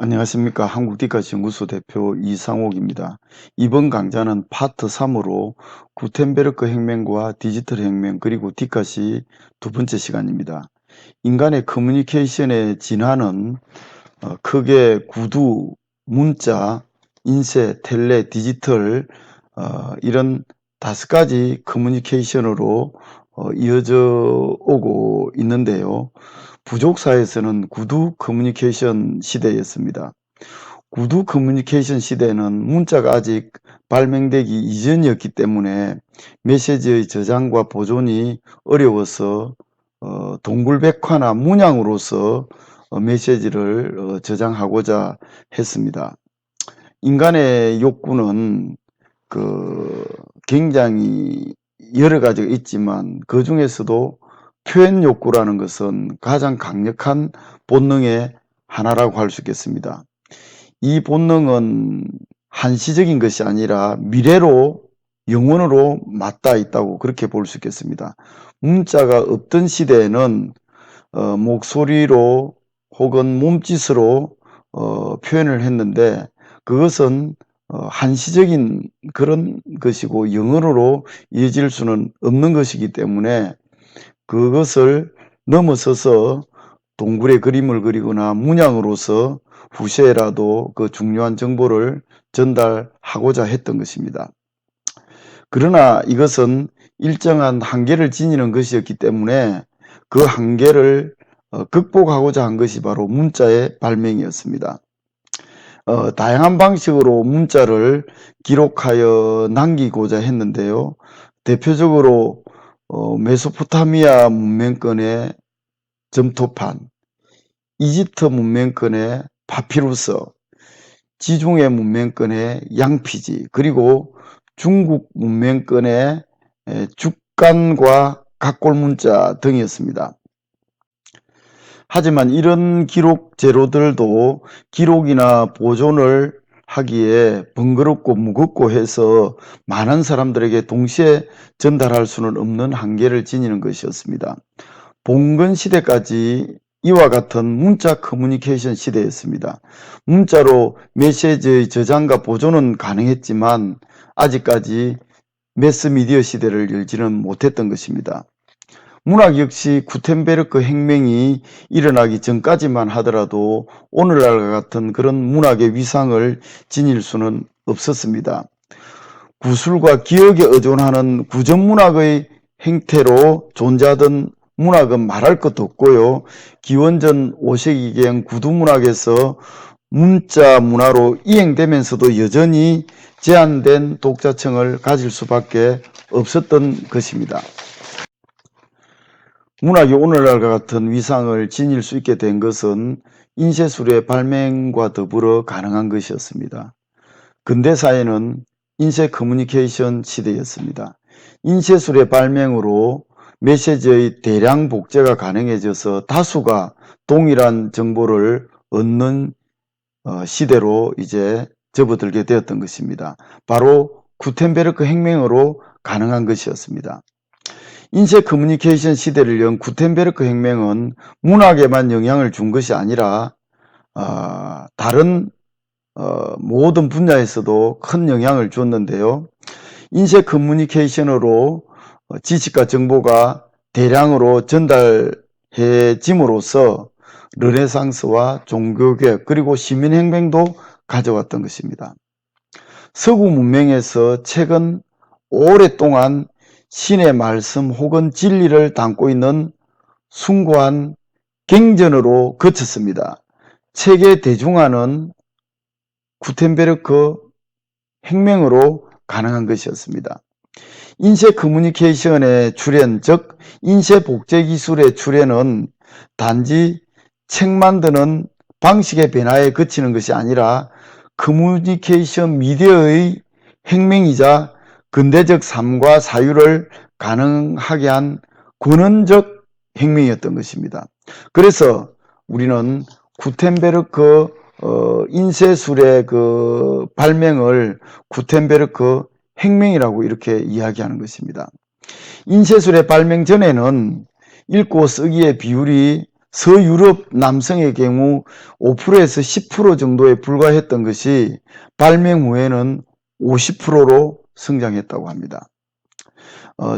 안녕하십니까. 한국디카연구소 대표 이상옥입니다. 이번 강좌는 파트 3으로 구텐베르크 혁명과 디지털 혁명 그리고 디카시 두 번째 시간입니다. 인간의 커뮤니케이션의 진화는 크게 구두, 문자, 인쇄, 텔레, 디지털 이런 5가지 커뮤니케이션으로 이어져 오고 있는데요. 부족사에서는 구두 커뮤니케이션 시대였습니다. 구두 커뮤니케이션 시대는 문자가 아직 발명되기 이전이었기 때문에 메시지의 저장과 보존이 어려워서 동굴백화나 문양으로서 메시지를 저장하고자 했습니다. 인간의 욕구는 굉장히 여러 가지가 있지만 그 중에서도 표현 욕구라는 것은 가장 강력한 본능의 하나라고 할 수 있겠습니다. 이 본능은 한시적인 것이 아니라 미래로 영원으로 맞닿아 있다고 그렇게 볼 수 있겠습니다. 문자가 없던 시대에는 목소리로 혹은 몸짓으로 표현을 했는데 그것은 한시적인 그런 것이고 영원으로 이어질 수는 없는 것이기 때문에 그것을 넘어서서 동굴에 그림을 그리거나 문양으로서 후세라도 그 중요한 정보를 전달하고자 했던 것입니다. 그러나 이것은 일정한 한계를 지니는 것이었기 때문에 그 한계를 극복하고자 한 것이 바로 문자의 발명이었습니다. 다양한 방식으로 문자를 기록하여 남기고자 했는데요. 대표적으로 메소포타미아 문명권의 점토판, 이집트 문명권의 파피루스, 지중해 문명권의 양피지, 그리고 중국 문명권의 죽간과 각골문자 등이었습니다. 하지만 이런 기록 재료들도 기록이나 보존을 하기에 번거롭고 무겁고 해서 많은 사람들에게 동시에 전달할 수는 없는 한계를 지니는 것이었습니다. 봉건 시대까지 이와 같은 문자 커뮤니케이션 시대였습니다. 문자로 메시지의 저장과 보존은 가능했지만 아직까지 매스미디어 시대를 열지는 못했던 것입니다. 문학 역시 구텐베르크 혁명이 일어나기 전까지만 하더라도 오늘날과 같은 그런 문학의 위상을 지닐 수는 없었습니다. 구술과 기억에 의존하는 구전문학의 행태로 존재하던 문학은 말할 것도 없고요. 기원전 5세기경 구두문학에서 문자 문화로 이행되면서도 여전히 제한된 독자층을 가질 수밖에 없었던 것입니다. 문학이 오늘날과 같은 위상을 지닐 수 있게 된 것은 인쇄술의 발명과 더불어 가능한 것이었습니다. 근대사회는 인쇄 커뮤니케이션 시대였습니다. 인쇄술의 발명으로 메시지의 대량 복제가 가능해져서 다수가 동일한 정보를 얻는 시대로 이제 접어들게 되었던 것입니다. 바로 구텐베르크 혁명으로 가능한 것이었습니다. 인쇄 커뮤니케이션 시대를 연 구텐베르크 혁명은 문학에만 영향을 준 것이 아니라 다른 모든 분야에서도 큰 영향을 줬는데요. 인쇄 커뮤니케이션으로 지식과 정보가 대량으로 전달해짐으로써 르네상스와 종교개혁 그리고 시민혁명도 가져왔던 것입니다. 서구 문명에서 책은 오랫동안 신의 말씀 혹은 진리를 담고 있는 숭고한 갱전으로 거쳤습니다. 책의 대중화는 구텐베르크 혁명으로 가능한 것이었습니다. 인쇄 커뮤니케이션의 출현, 즉 인쇄 복제 기술의 출현은 단지 책 만드는 방식의 변화에 그치는 것이 아니라 커뮤니케이션 미디어의 혁명이자 근대적 삶과 사유를 가능하게 한 근원적 혁명이었던 것입니다. 그래서 우리는 구텐베르크 인쇄술의 그 발명을 구텐베르크 혁명이라고 이렇게 이야기하는 것입니다. 인쇄술의 발명 전에는 읽고 쓰기의 비율이 서유럽 남성의 경우 5%에서 10% 정도에 불과했던 것이 발명 후에는 50%로 성장했다고 합니다.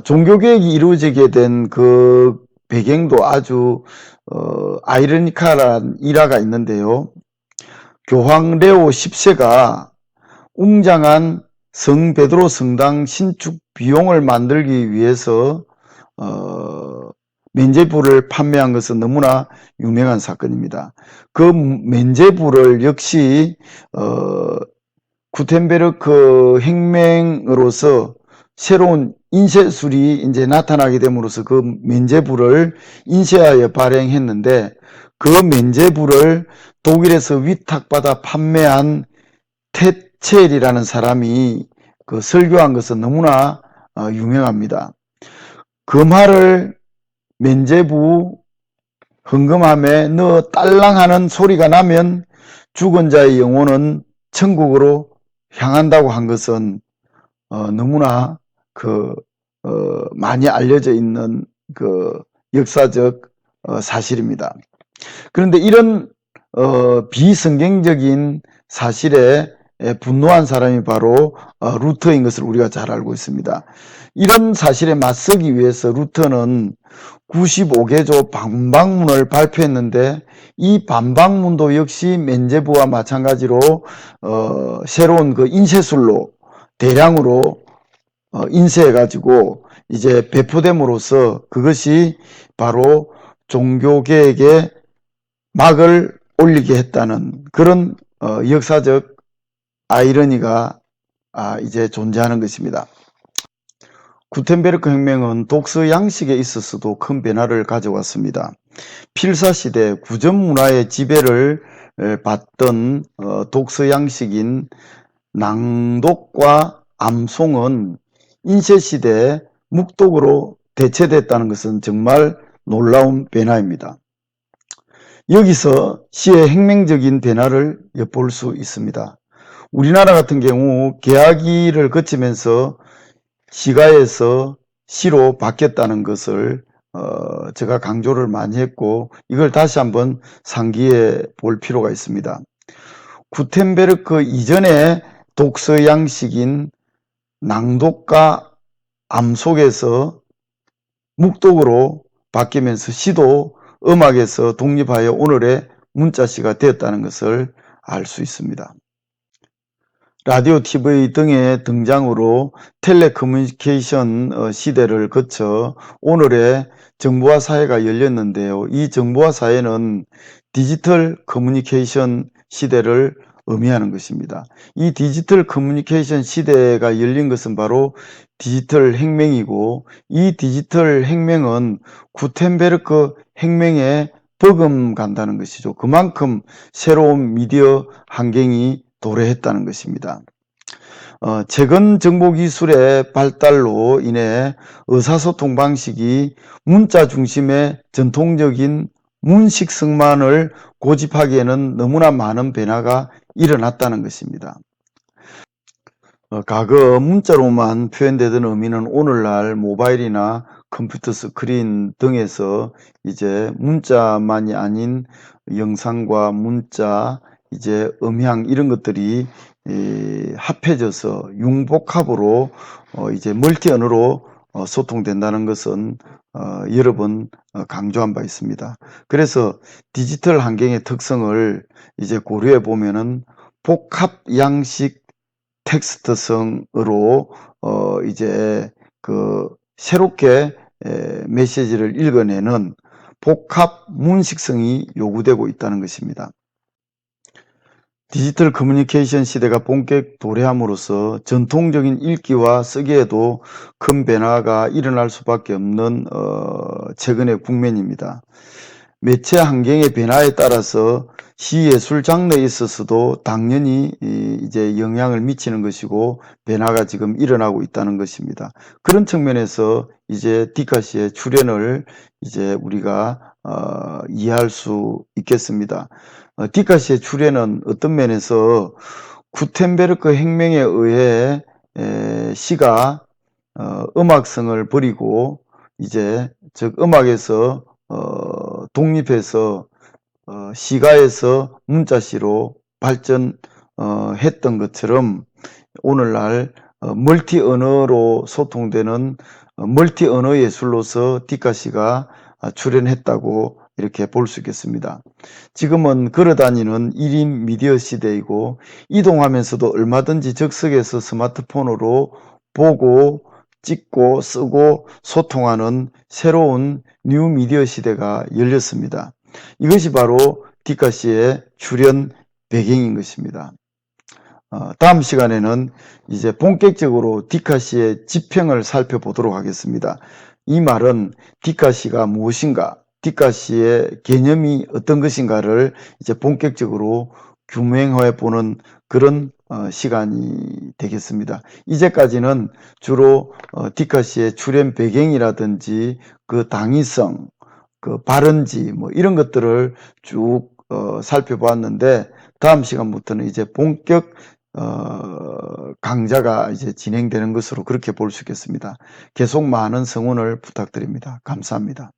종교개혁이 이루어지게 된 그 배경도 아주 아이러니컬한 일화가 있는데요. 교황 레오 10세가 웅장한 성 베드로 성당 신축 비용을 만들기 위해서 면죄부를 판매한 것은 너무나 유명한 사건입니다. 그 면죄부를 역시 구텐베르크 혁명으로서 새로운 인쇄술이 이제 나타나게 됨으로써 그 면죄부를 인쇄하여 발행했는데, 그 면죄부를 독일에서 위탁받아 판매한 테첼이라는 사람이 그 설교한 것은 너무나 유명합니다. 금화를 면죄부 헌금함에 넣어 딸랑하는 소리가 나면 죽은 자의 영혼은 천국으로 향한다고 한 것은 너무나 많이 알려져 있는 그 역사적 사실입니다. 그런데 이런 비성경적인 사실에 분노한 사람이 바로 루터인 것을 우리가 잘 알고 있습니다. 이런 사실에 맞서기 위해서 루터는 95개조 반박문을 발표했는데, 이 반박문도 역시 면죄부와 마찬가지로 새로운 그 인쇄술로 대량으로 인쇄해 가지고 이제 배포됨으로써 그것이 바로 종교개혁에 막을 올리게 했다는 그런 역사적 아이러니가 이제 존재하는 것입니다. 구텐베르크 혁명은 독서 양식에 있어서도 큰 변화를 가져왔습니다. 필사시대 구전 문화의 지배를 받던 독서 양식인 낭독과 암송은 인쇄시대에 묵독으로 대체됐다는 것은 정말 놀라운 변화입니다. 여기서 시의 혁명적인 변화를 엿볼 수 있습니다. 우리나라 같은 경우 개화기를 거치면서 시가에서 시로 바뀌었다는 것을 제가 강조를 많이 했고, 이걸 다시 한번 상기해 볼 필요가 있습니다. 구텐베르크 이전의 독서 양식인 낭독과 암속에서 묵독으로 바뀌면서 시도 음악에서 독립하여 오늘의 문자시가 되었다는 것을 알 수 있습니다. 라디오, TV 등의 등장으로 텔레커뮤니케이션 시대를 거쳐 오늘의 정보화 사회가 열렸는데요. 이 정보화 사회는 디지털 커뮤니케이션 시대를 의미하는 것입니다. 이 디지털 커뮤니케이션 시대가 열린 것은 바로 디지털 혁명이고, 이 디지털 혁명은 구텐베르크 혁명에 버금간다는 것이죠. 그만큼 새로운 미디어 환경이 도래했다는 것입니다. 최근 정보기술의 발달로 인해 의사소통 방식이 문자 중심의 전통적인 문식성만을 고집하기에는 너무나 많은 변화가 일어났다는 것입니다. 과거 문자로만 표현되던 의미는 오늘날 모바일이나 컴퓨터 스크린 등에서 이제 문자만이 아닌 영상과 문자, 이제 음향 이런 것들이 합해져서 융복합으로 이제 멀티 언어로 소통된다는 것은 여러 번 강조한 바 있습니다. 그래서 디지털 환경의 특성을 이제 고려해 보면은 복합 양식 텍스트성으로 이제 그 새롭게 메시지를 읽어내는 복합 문식성이 요구되고 있다는 것입니다. 디지털 커뮤니케이션 시대가 본격 도래함으로써 전통적인 읽기와 쓰기에도 큰 변화가 일어날 수밖에 없는 최근의 국면입니다. 매체 환경의 변화에 따라서 시예술 장르에 있어서도 당연히 이제 영향을 미치는 것이고 변화가 지금 일어나고 있다는 것입니다. 그런 측면에서 이제 디카시의 출현을 이제 우리가 이해할 수 있겠습니다. 디카시의 출현은 어떤 면에서 구텐베르크 혁명에 의해 시가 음악성을 버리고 이제 즉 음악에서 독립해서 시가에서 문자시로 발전했던 것처럼 오늘날 멀티 언어로 소통되는 멀티 언어 예술로서 디카시가 출현했다고 이렇게 볼 수 있겠습니다. 지금은 걸어다니는 1인 미디어 시대이고 이동하면서도 얼마든지 적석에서 스마트폰으로 보고 찍고 쓰고 소통하는 새로운 뉴 미디어 시대가 열렸습니다. 이것이 바로 디카시의 출현 배경인 것입니다. 다음 시간에는 이제 본격적으로 디카시의 지평을 살펴보도록 하겠습니다. 이 말은 디카시가 무엇인가, 디카시의 개념이 어떤 것인가를 이제 본격적으로 규명해 보는 그런 시간이 되겠습니다. 이제까지는 주로 디카시의 출현 배경이라든지 그 당위성, 그 발언지 뭐 이런 것들을 쭉 살펴보았는데 다음 시간부터는 이제 본격 강좌가 이제 진행되는 것으로 그렇게 볼 수 있겠습니다. 계속 많은 성원을 부탁드립니다. 감사합니다.